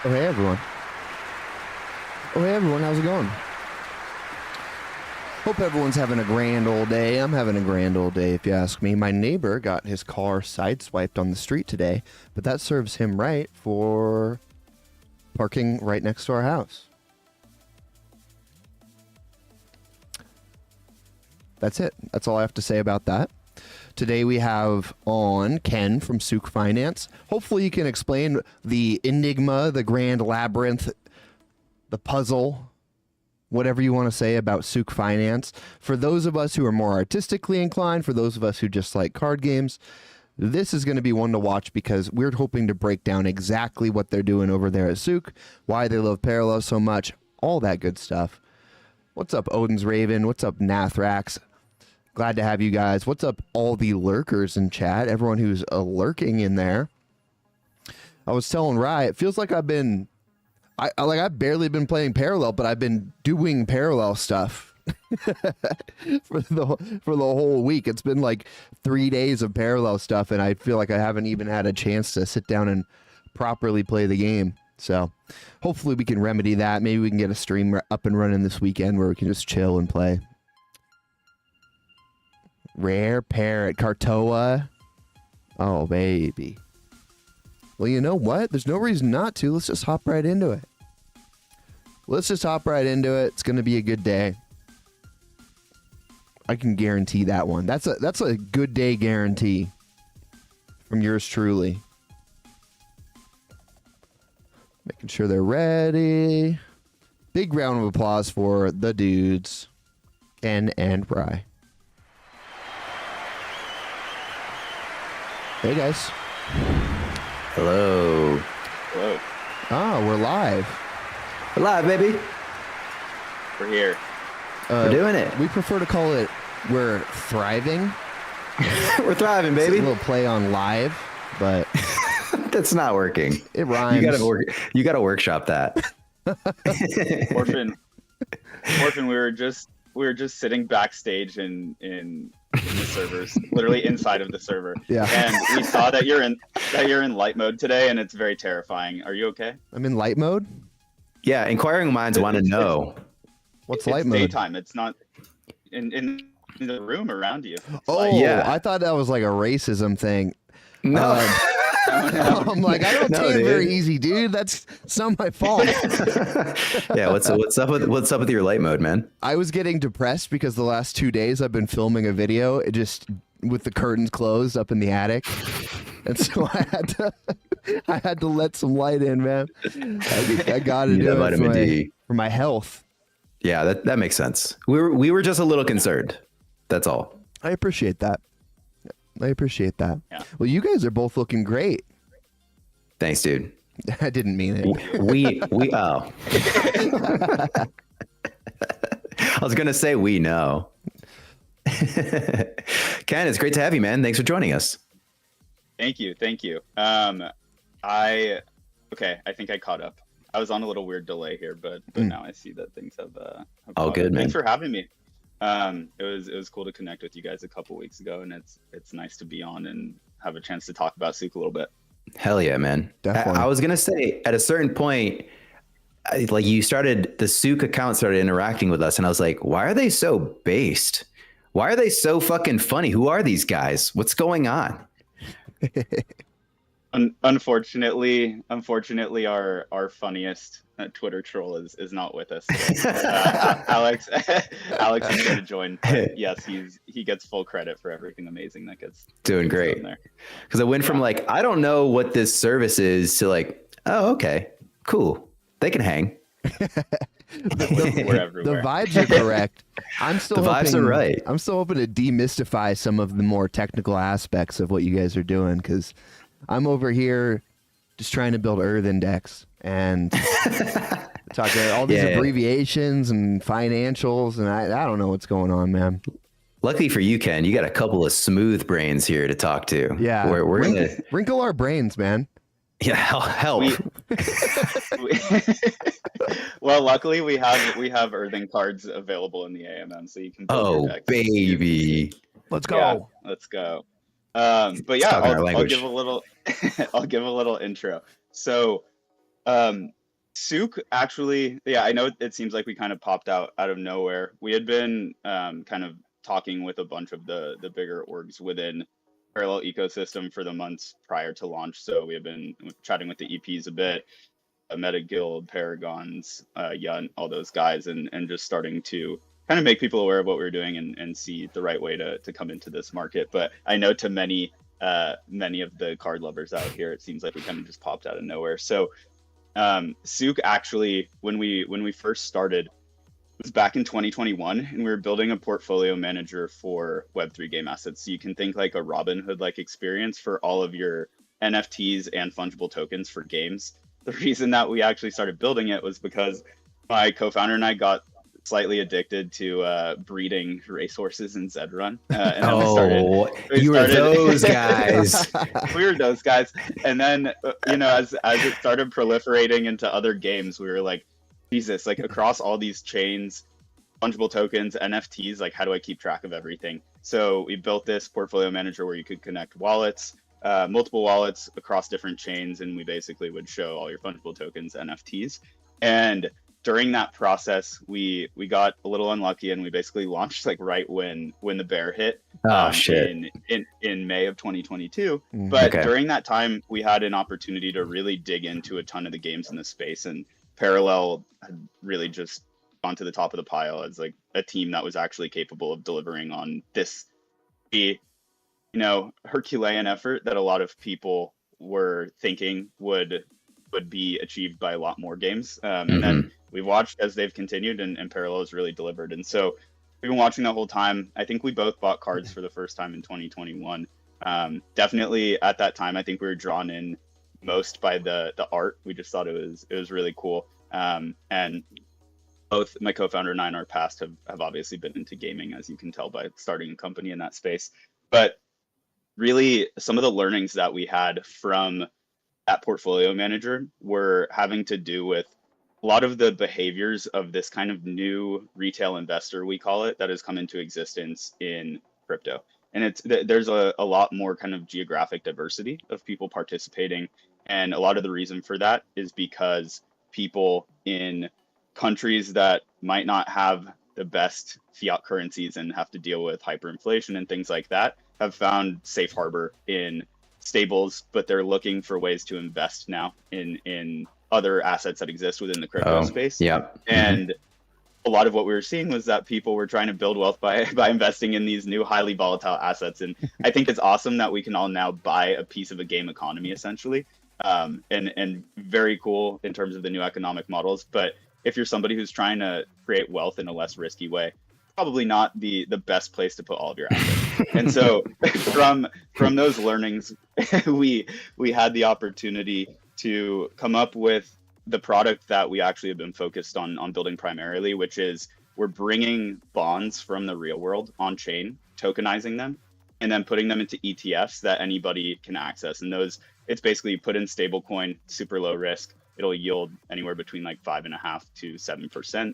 Oh, hey, everyone. Oh, hey, everyone. How's it going? Hope everyone's having a grand old day. I'm having a grand old day, if you ask me. My neighbor got his car sideswiped on the street today, but that serves him right for parking right next to our house. That's it. That's all I have to say about that. Today we have on Ken from Souq Finance. Hopefully you can explain the enigma, the grand labyrinth, the puzzle, whatever you want to say about Souq Finance. For those of us who are more artistically inclined, for those of us who just like card games, this is going to be one to watch because we're hoping to break down exactly what they're doing over there at Souq, why they love Parallel so much, all that good stuff. What's up, Odin's Raven? What's up, Nathrax? Glad to have you guys. What's up, all the lurkers in chat? Everyone who's lurking in there. I was telling Rye, it feels like I've barely been playing Parallel, but I've been doing Parallel stuff for the whole week. It's been like 3 days of Parallel stuff, and I feel like I haven't even had a chance to sit down and properly play the game. So hopefully we can remedy that. Maybe we can get a stream up and running this weekend where we can just chill and play. Rare Parrot, Cartoa. Oh, baby. Well, you know what? There's no reason not to. Let's just hop right into it. It's going to be a good day. I can guarantee that one. That's a good day guarantee from yours truly. Making sure they're ready. Big round of applause for the dudes, Ken and Rye. Hey, guys. Hello. Hello. Oh, we're live. We're live, baby. We're here. We're doing it. We prefer to call it we're thriving. We're thriving, It's baby. a little play on live, but That's not working. it rhymes. You gotta workshop that. Orphan, we were just sitting backstage in the servers, literally inside of the server. Yeah. And we saw that you're in light mode today, and it's very terrifying. Are you okay? I'm in light mode. Yeah, inquiring minds want to know. What's It's light mode? daytime. It's not in the room around you. It's Oh, light. yeah. I thought that was like a racism thing. No. I'm like, I don't No, take it dude. very easy, dude. That's not my fault. Yeah, what's up with your light mode, man? I was getting depressed because the last 2 days I've been filming a video just with the curtains closed up in the attic, and so I had to let some light in, man. I got to You need do that it vitamin D. for my health. Yeah, that makes sense. We were just a little concerned. That's all. I appreciate that. Yeah. Well, you guys are both looking great. Thanks, dude. I didn't mean it. We oh. I was gonna say we know. Ken, it's great to have you, man. Thanks for joining us. Thank you. I think I caught up. I was on a little weird delay here, but now I see that things have Oh, caught good, up. man. Thanks for having me. It was cool to connect with you guys a couple weeks ago, and it's nice to be on and have a chance to talk about Souq a little bit. Hell yeah, man. Definitely. I was gonna say at a certain point, the Souq account started interacting with us, and I was like, why are they so based? Why are they so fucking funny? Who are these guys? What's going on? Unfortunately, our funniest Twitter troll is not with us today. Alex is here to join. But yes, he gets full credit for everything amazing that gets Doing great. done there. Because I went from like, I don't know what this service is to like, oh, okay, cool. They can hang. We're everywhere. The vibes are correct. Vibes are right. I'm still hoping to demystify some of the more technical aspects of what you guys are doing, because I'm over here just trying to build Earth Index and talking about all these abbreviations and financials, and I don't know what's going on, man. Luckily for you, Ken, you got a couple of smooth brains here to talk to. Yeah, we're wrinkle our brains, man. Yeah, help. Well, luckily we have earthing cards available in the AMM, so you can build your decks. Baby. Let's go. Yeah, let's go. But yeah, talking our I'll language. give a little I'll give a little intro. So Souq actually, yeah, I know it seems like we kind of popped out of nowhere. We had been kind of talking with a bunch of the bigger orgs within Parallel ecosystem for the months prior to launch. So we have been chatting with the EPs a bit, Meta Guild, Paragons, Yun, all those guys, and just starting to kind of make people aware of what we were doing and see the right way to come into this market. But I know to many of the card lovers out here, it seems like we kind of just popped out of nowhere. So Souq actually, when we first started, was back in 2021, and we were building a portfolio manager for Web3 game assets. So you can think like a Robinhood like experience for all of your NFTs and fungible tokens for games. The reason that we actually started building it was because my co-founder and I got slightly addicted to breeding racehorses in Zedrun. And then we were those guys. We were those guys. And then, as it started proliferating into other games, we were like, Jesus, like across all these chains, fungible tokens, NFTs, like how do I keep track of everything? So we built this portfolio manager where you could connect wallets, multiple wallets across different chains, and we basically would show all your fungible tokens, NFTs. And during that process, we got a little unlucky, and we basically launched like right when the bear hit. Shit. In May of 2022. But during that time, we had an opportunity to really dig into a ton of the games in the space, and Parallel had really just gone to the top of the pile as like a team that was actually capable of delivering on this, Herculean effort that a lot of people were thinking would be achieved by a lot more games. And then we've watched as they've continued, and Parallel has really delivered. And so we've been watching the whole time. I think we both bought cards for the first time in 2021. Definitely at that time, I think we were drawn in most by the art. We just thought it was really cool. And both my co-founder and I in our past have obviously been into gaming, as you can tell by starting a company in that space. But really, some of the learnings that we had from that portfolio manager were having to do with a lot of the behaviors of this kind of new retail investor, we call it, that has come into existence in crypto. And there's a lot more kind of geographic diversity of people participating. And a lot of the reason for that is because people in countries that might not have the best fiat currencies and have to deal with hyperinflation and things like that have found safe harbor in stables, but they're looking for ways to invest now in other assets that exist within the crypto space. Yeah. And a lot of what we were seeing was that people were trying to build wealth by investing in these new highly volatile assets. And I think it's awesome that we can all now buy a piece of a game economy, essentially. And very cool in terms of the new economic models. But if you're somebody who's trying to create wealth in a less risky way, probably not the best place to put all of your assets. And so from those learnings, we had the opportunity to come up with the product that we actually have been focused on building primarily, which is we're bringing bonds from the real world on chain, tokenizing them, and then putting them into ETFs that anybody can access. And those, it's basically put in stablecoin, super low risk. It'll yield anywhere between like 5.5% to 7%.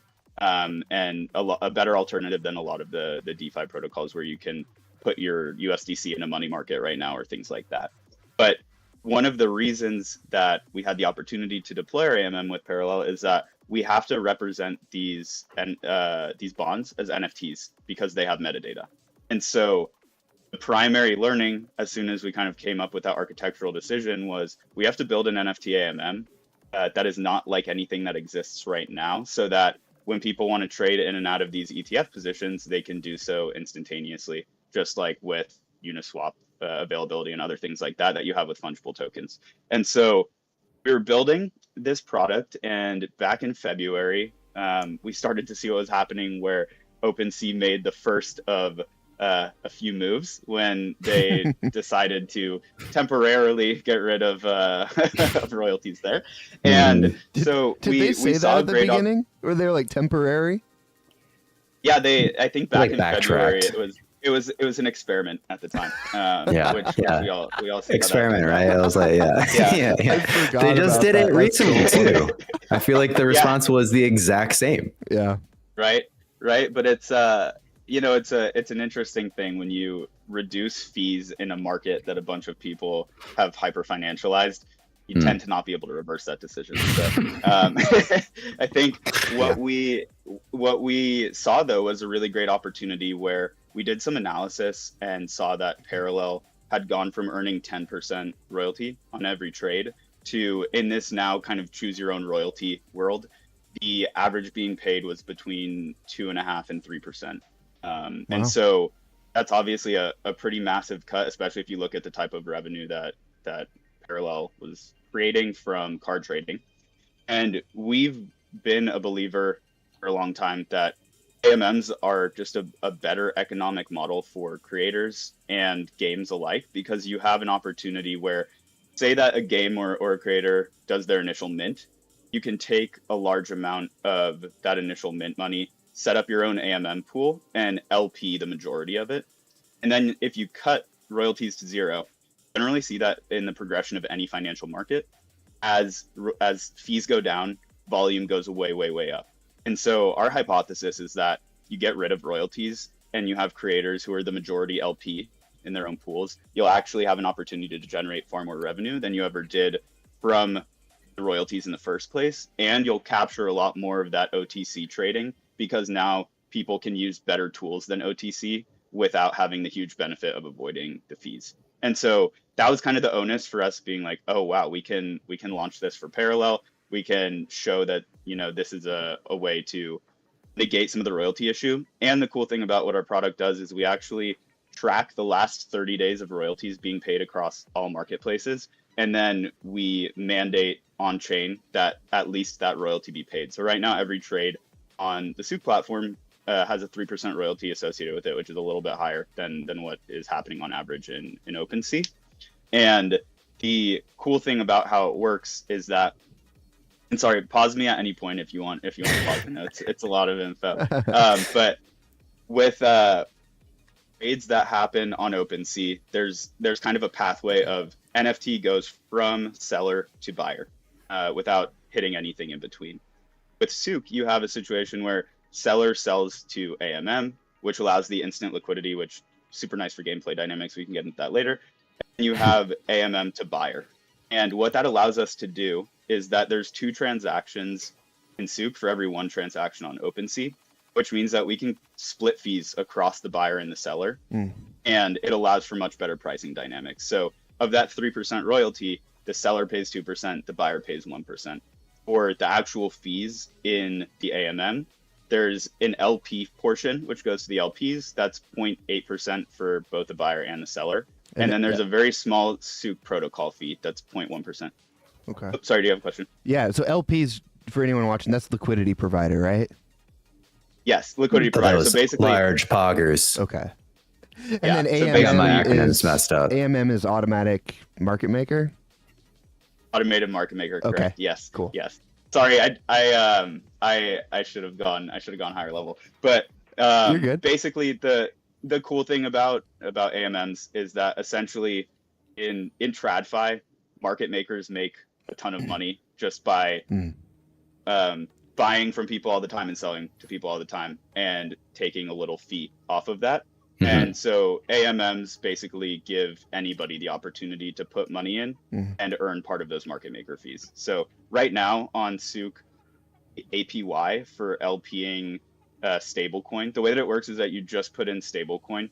And a better alternative than a lot of the DeFi protocols where you can put your USDC in a money market right now or things like that. But one of the reasons that we had the opportunity to deploy our AMM with Parallel is that we have to represent these bonds as NFTs because they have metadata. And so the primary learning, as soon as we kind of came up with that architectural decision, was we have to build an NFT AMM that is not like anything that exists right now, so that when people want to trade in and out of these ETF positions, they can do so instantaneously, just like with Uniswap availability and other things like that you have with fungible tokens. And so we were building this product, and back in February, we started to see what was happening, where OpenSea made the first of a few moves when they decided to temporarily get rid of royalties there. And so did we they say saw that at the beginning? Or they're like temporary? Yeah, I think back Like in backtracked. February it was an experiment at the time. Which we all see experiment, right? I was like, yeah. I forgot They just about did that. it That's recently so funny. too. I feel like the response was the exact same. Yeah. Right. But it's it's an interesting thing when you reduce fees in a market that a bunch of people have hyper financialized. you tend to not be able to reverse that decision. So I think what we saw though was a really great opportunity where we did some analysis and saw that Parallel had gone from earning 10% royalty on every trade to, in this now kind of choose your own royalty world, the average being paid was between 2.5% and 3%. Wow. And so that's obviously a pretty massive cut, especially if you look at the type of revenue that Parallel was creating from card trading. And we've been a believer for a long time that AMMs are just a better economic model for creators and games alike, because you have an opportunity where, say that a game or a creator does their initial mint, you can take a large amount of that initial mint money, set up your own AMM pool, and LP the majority of it. And then if you cut royalties to zero, generally see that in the progression of any financial market, as fees go down, volume goes way up. And so our hypothesis is that you get rid of royalties and you have creators who are the majority LP in their own pools. You'll actually have an opportunity to generate far more revenue than you ever did from the royalties in the first place. And you'll capture a lot more of that OTC trading, because now people can use better tools than OTC without having the huge benefit of avoiding the fees. And so that was kind of the onus for us, being like, oh wow, we can launch this for Parallel. We can show that, this is a way to negate some of the royalty issue. And the cool thing about what our product does is we actually track the last 30 days of royalties being paid across all marketplaces. And then we mandate on chain that at least that royalty be paid. So right now, every trade on the Souq platform has a 3% royalty associated with it, which is a little bit higher than what is happening on average in OpenSea. And the cool thing about how it works is that, and sorry, pause me at any point if you want to pause the notes. It's a lot of info. But with trades that happen on OpenSea, there's kind of a pathway of NFT goes from seller to buyer without hitting anything in between. With Souq, you have a situation where seller sells to AMM, which allows the instant liquidity, which super nice for gameplay dynamics. We can get into that later. And you have AMM to buyer. And what that allows us to do is that there's 2 transactions in Souq for every 1 transaction on OpenSea, which means that we can split fees across the buyer and the seller. And it allows for much better pricing dynamics. So of that 3% royalty, the seller pays 2%, the buyer pays 1%. For the actual fees in the AMM, there's an LP portion, which goes to the LPs. That's 0.8% for both the buyer and the seller. And then there's a very small Souq protocol fee that's 0.1%. Okay. Oh, sorry, do you have a question? Yeah, so LPs, for anyone watching, that's liquidity provider, right? Yes, liquidity provider. So basically, large poggers. Okay. And Yeah, then so AMM I got my acronyms is messed up. AMM is automatic market maker. automated market maker. Correct. Okay. Yes. Cool. Yes. Sorry, I should have gone higher level. But You're good. Basically, the cool thing about AMMs is that essentially in TradFi, market makers make a ton of money just by buying from people all the time and selling to people all the time and taking a little fee off of that. And so AMMs basically give anybody the opportunity to put money in and earn part of those market maker fees. So right now on Souq, APY for LPing stablecoin, the way that it works is that you just put in stablecoin.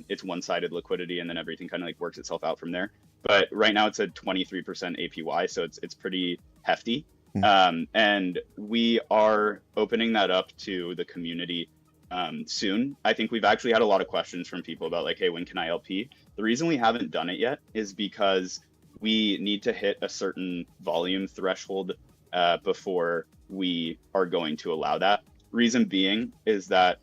It's one-sided liquidity, and then everything kind of like works itself out from there. But right now it's a 23% APY, so it's pretty hefty. And we are opening that up to the community soon. I think we've actually had a lot of questions from people about like, hey, when can I LP? The reason we haven't done it yet is because we need to hit a certain volume threshold before we are going to allow that. Reason being is that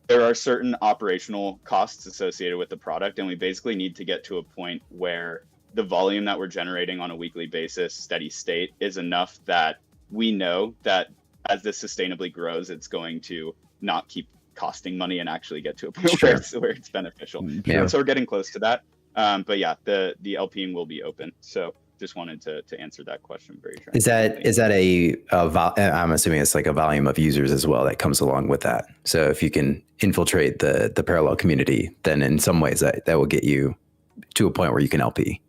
there are certain operational costs associated with the product, and we basically need to get to a point where the volume that we're generating on a weekly basis, steady state, is enough that we know that as this sustainably grows, it's going to not keep costing money and actually get to a point where it's beneficial. Yeah. So we're getting close to that. But yeah, the LPing will be open. So just wanted to answer that question very transparently. Is that I'm assuming it's like a volume of users as well that comes along with that. So if you can infiltrate the parallel community, then in some ways that will get you to a point where you can LP.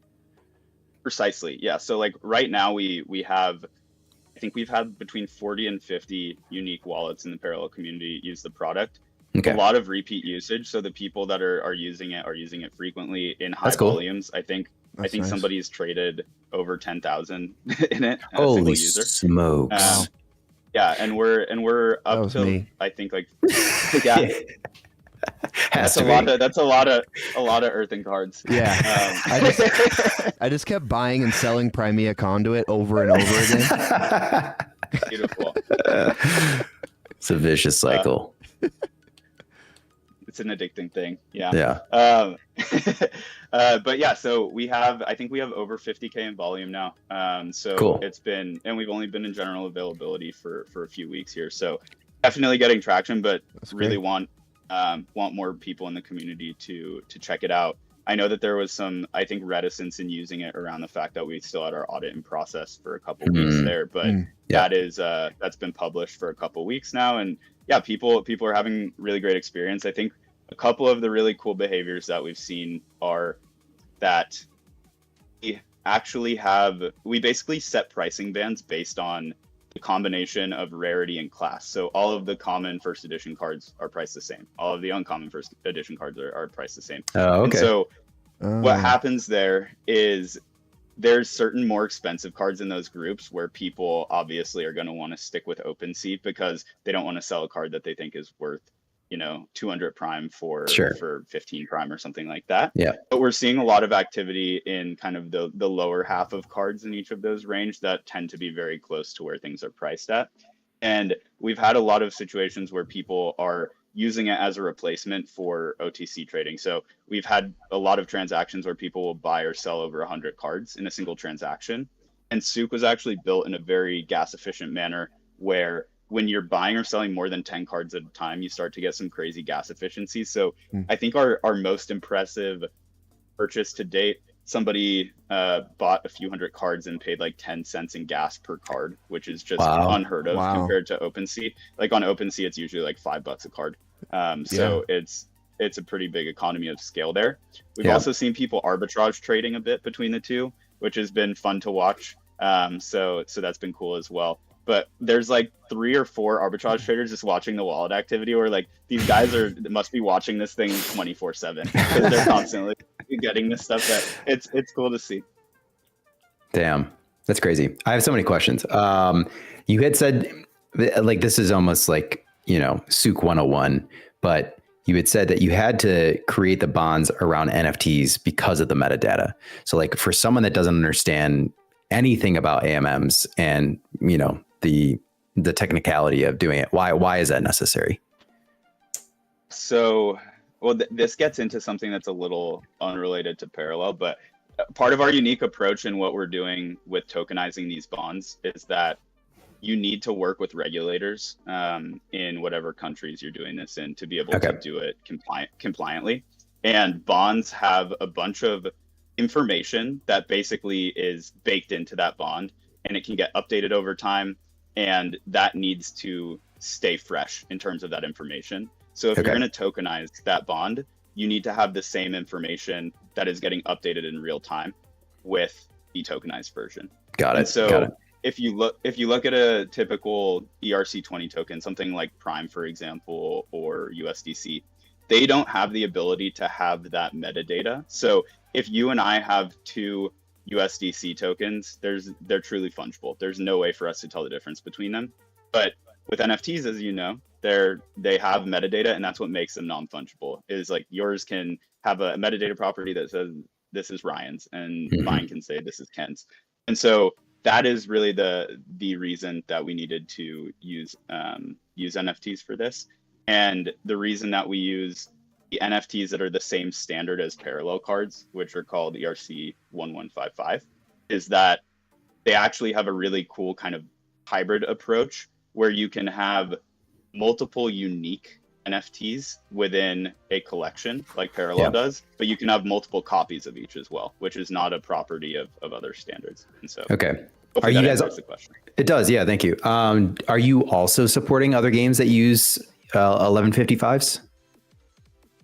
Precisely. Yeah. So like right now we have, I think we've had between 40 and 50 unique wallets in the parallel community use the product. A Okay. lot of repeat usage. So the people that are using it frequently in high That's cool. volumes. I think Nice. somebody's traded over 10,000 in it, a Holy single user. smokes. Wow. Yeah, and we're That up was to me. I think like yeah, Has that's a to lot be. of a lot of earthen cards. Yeah. I just kept buying and selling Crimea Conduit over and over again. Beautiful. It's a vicious cycle. It's an addicting thing. Yeah. Yeah. But yeah, so I think we have over 50K in volume now. So Cool. it's been, and we've only been in general availability for a few weeks here. So definitely getting traction, but That's really great. want more people in the community to check it out. I know that there was some, I think, reticence in using it around the fact that we still had our audit in process for a couple weeks there, but Yeah. that's been published for a couple weeks now, and yeah, people are having really great experience. I think a couple of the really cool behaviors that we've seen are that we basically set pricing bands based on the combination of rarity and class. So all of the common first edition cards are priced the same. All of the uncommon first edition cards are priced the same. Oh, And okay. so what happens there is there's certain more expensive cards in those groups where people obviously are going to want to stick with OpenSea because they don't want to sell a card that they think is worth, 200 prime for 15 prime or something like that. Yeah. But we're seeing a lot of activity in kind of the lower half of cards in each of those range that tend to be very close to where things are priced at. And we've had a lot of situations where people are using it as a replacement for OTC trading. So we've had a lot of transactions where people will buy or sell over 100 cards in a single transaction. And Souq was actually built in a very gas efficient manner where when you're buying or selling more than 10 cards at a time, you start to get some crazy gas efficiency. So I think our most impressive purchase to date, somebody bought a few hundred cards and paid like 10 cents in gas per card, which is just unheard of compared to OpenSea. Like on OpenSea, it's usually like $5 a card. So it's a pretty big economy of scale there. We've also seen people arbitrage trading a bit between the two, which has been fun to watch. So that's been cool as well. But there's like 3 or 4 arbitrage traders just watching the wallet activity, or like these guys must be watching this thing 24/7 because they're constantly getting this stuff. That it's cool to see. Damn, that's crazy. I have so many questions. You had said like this is almost like Souq 101, but you had said that you had to create the bonds around NFTs because of the metadata. So like for someone that doesn't understand anything about AMMs and the technicality of doing it, why is that necessary? So, well, this gets into something that's a little unrelated to Parallel, but part of our unique approach in what we're doing with tokenizing these bonds is that you need to work with regulators in whatever countries you're doing this in to be able to do it compliantly. And bonds have a bunch of information that basically is baked into that bond, and it can get updated over time, and that needs to stay fresh in terms of that information. So if you're going to tokenize that bond, you need to have the same information that is getting updated in real time with the tokenized version. Got it. So if you look at a typical ERC20 token, something like Prime, for example, or USDC, they don't have the ability to have that metadata. So if you and I have 2 USDC tokens, they're truly fungible. There's no way for us to tell the difference between them. But with NFTs, as you know, they have metadata, and that's what makes them non-fungible. Is like yours can have a metadata property that says this is Ryan's, and mine can say this is Ken's. And so that is really the reason that we needed to use NFTs for this. And the reason that we use the NFTs that are the same standard as parallel cards, which are called ERC 1155, is that they actually have a really cool kind of hybrid approach where you can have multiple unique NFTs within a collection like Parallel does, but you can have multiple copies of each as well, which is not a property of other standards. And so, are you guys? The question. It does, yeah. Thank you. Are you also supporting other games that use 1155s?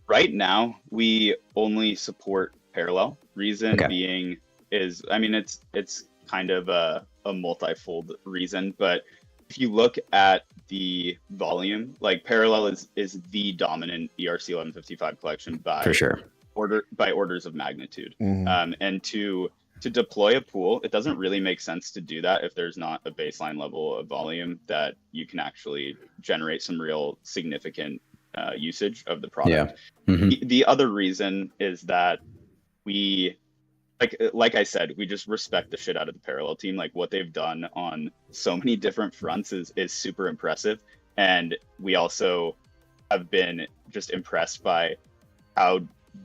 Right now, we only support Parallel. Reason being, is, I mean, it's kind of a multifold reason, but if you look at the volume, like Parallel is the dominant ERC 1155 collection by For sure. orders of magnitude. And to deploy a pool, it doesn't really make sense to do that if there's not a baseline level of volume that you can actually generate some real significant usage of the product. The other reason is that we, like I said, we just respect the shit out of the Parallel team. Like what they've done on so many different fronts is super impressive. And we also have been just impressed by how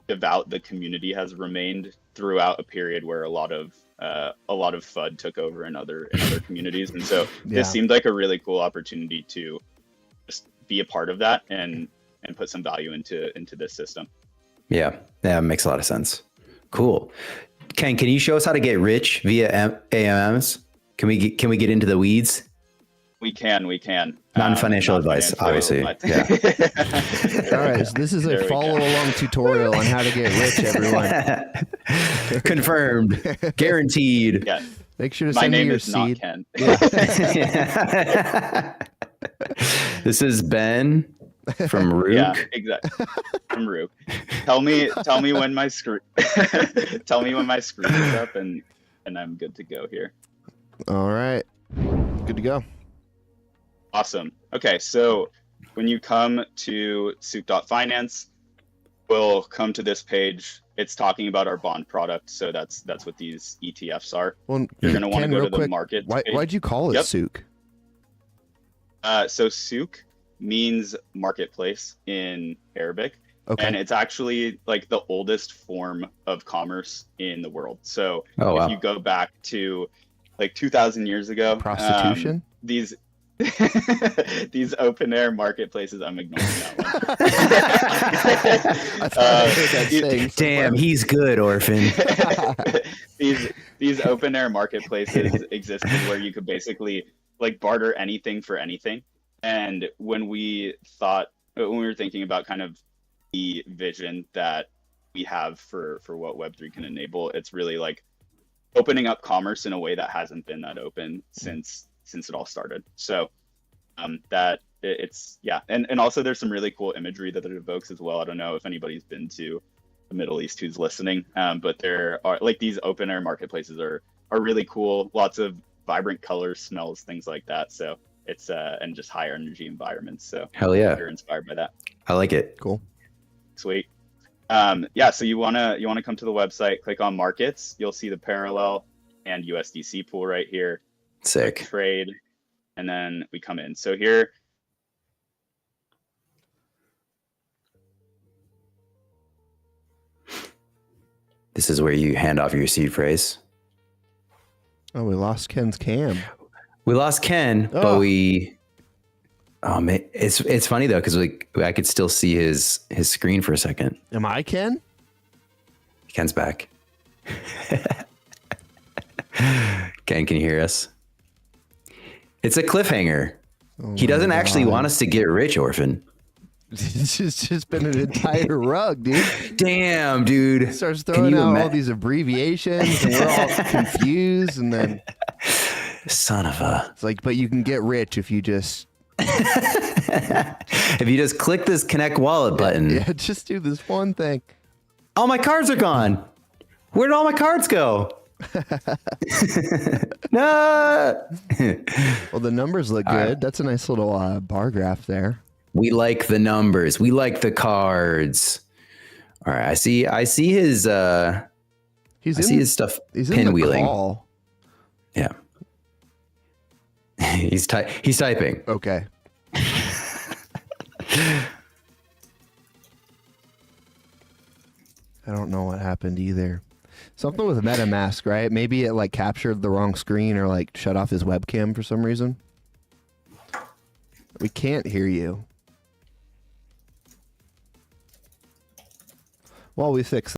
devout the community has remained throughout a period where a lot of FUD took over in other communities. And so this seemed like a really cool opportunity to just be a part of that and put some value into this system. Yeah, makes a lot of sense. Cool. Ken, can you show us how to get rich via AMMs? Can we get into the weeds? We can. Non-financial advice, obviously. Yeah. All right. So this is a follow-along tutorial on how to get rich, everyone. Confirmed. Guaranteed. Yeah. Make sure to My send me name your is seed. not Ken. This is Ben from Rook. Yeah, exactly. From Rook. Tell me when my screen tell me when my screen is up and I'm good to go here. All right. Good to go. Awesome. Okay, so when you come to Souq.finance, we'll come to this page. It's talking about our bond product, so that's what these ETFs are. Well, you're going to want to go to the quick, market. Why'd you call it Souq? So Souq means marketplace in Arabic. Okay. And it's actually like the oldest form of commerce in the world. So if you go back to like 2,000 years ago, prostitution, these open air marketplaces, I'm ignoring that one. Damn, he's good, Orphan. these open air marketplaces existed where you could basically like barter anything for anything. And when we were thinking about kind of the vision that we have for what Web3 can enable, it's really like opening up commerce in a way that hasn't been that open since it all started. So that it's and also there's some really cool imagery that it evokes as well. I don't know if anybody's been to the Middle East who's listening, but there are like these open air marketplaces are really cool. Lots of vibrant colors, smells, things like that. So it's and just higher energy environments. So hell yeah, you're inspired by that. I like it. Cool. Sweet. So you wanna come to the website, click on markets. You'll see the Parallel and USDC pool right here. Sick. Trade, and then we come in. So here, this is where you hand off your seed phrase. Oh, we lost Ken's cam. We lost Ken, but we. Oh man, it's funny though because I could still see his screen for a second. Am I Ken? Ken's back. Ken, can you hear us? It's a cliffhanger. Oh he doesn't actually want us to get rich, Orphan. It's just been an entire rug, dude. Damn, dude. He starts throwing out all these abbreviations, and we're all confused. And then, son of a. It's like, but you can get rich if you just. If you just click this connect wallet button. Yeah, just do this one thing. All my cards are gone. Where did all my cards go? No. Well, the numbers look good. Right. That's a nice little bar graph there. We like the numbers. We like the cards. All right. I see his his stuff pinwheeling. Call. Yeah. He's typing. Okay. I don't know what happened either. Something with MetaMask, right? Maybe it like captured the wrong screen or like shut off his webcam for some reason. We can't hear you. Well, we fix